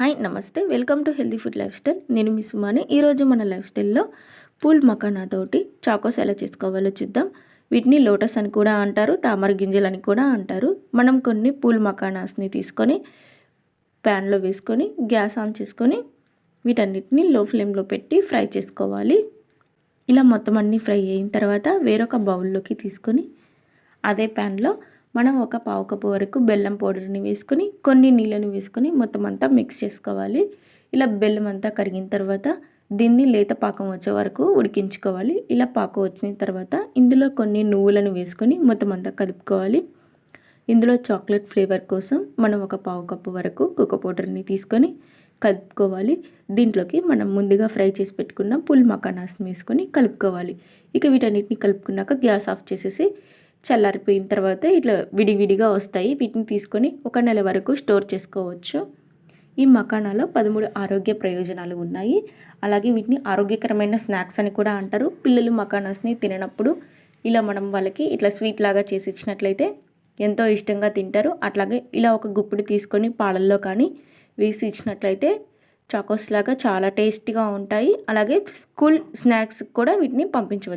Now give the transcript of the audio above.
Hi నమస్తే, welcome to healthy food life style. నేను మీ సుమాని. ఈరోజు మన లైఫ్ స్టైల్లో పూల్ మకానా తోటి చాకోస్ ఎలా చేసుకోవాలో చూద్దాం. వీటిని లోటస్ అని కూడా అంటారు, తామర గింజలు అని కూడా అంటారు. మనం కొన్ని పూల్ మకానాస్ని తీసుకొని ప్యాన్లో వేసుకొని గ్యాస్ ఆన్ చేసుకొని వీటన్నిటిని లో ఫ్లేమ్లో పెట్టి ఫ్రై చేసుకోవాలి. ఇలా మొత్తం అన్నీ ఫ్రై అయిన తర్వాత వేరొక బౌల్లోకి తీసుకొని అదే ప్యాన్లో మనం ఒక పావు కప్పు వరకు బెల్లం పౌడర్ని వేసుకొని కొన్ని నీళ్ళని వేసుకొని మొత్తం అంతా మిక్స్ చేసుకోవాలి. ఇలా బెల్లం అంతా కరిగిన తర్వాత దీన్ని లేత పాకం వచ్చే వరకు ఉడికించుకోవాలి. ఇలా పాకం వచ్చిన తర్వాత ఇందులో కొన్ని నువ్వులను వేసుకొని మొత్తం అంతా కలుపుకోవాలి. ఇందులో చాక్లెట్ ఫ్లేవర్ కోసం మనం ఒక పావు కప్పు వరకు కోకో పౌడర్ని తీసుకొని కలుపుకోవాలి. దీంట్లోకి మనం ముందుగా ఫ్రై చేసి పెట్టుకున్న పూల్ మకానాస్ని వేసుకొని కలుపుకోవాలి. ఇక వీటన్నిటిని కలుపుకున్నాక గ్యాస్ ఆఫ్ చేసేసి చల్లారిపోయిన తర్వాత ఇట్లా విడివిడిగా వస్తాయి. వీటిని తీసుకొని 1 నెల వరకు స్టోర్ చేసుకోవచ్చు. ఈ మకానాలో 13 ఆరోగ్య ప్రయోజనాలు ఉన్నాయి. అలాగే వీటిని ఆరోగ్యకరమైన స్నాక్స్ అని కూడా అంటారు. పిల్లలు మకానాస్ని తిననప్పుడు ఇలా మనం వాళ్ళకి ఇట్లా స్వీట్ లాగా చేసి ఇచ్చినట్లయితే ఎంతో ఇష్టంగా తింటారు. అట్లాగే ఇలా ఒక గుప్పిడి తీసుకొని పాలల్లో కానీ వేసి ఇచ్చినట్లయితే చాకోస్ లాగా చాలా టేస్టీగా ఉంటాయి. అలాగే స్కూల్ స్నాక్స్ కూడా వీటిని పంపించవచ్చు.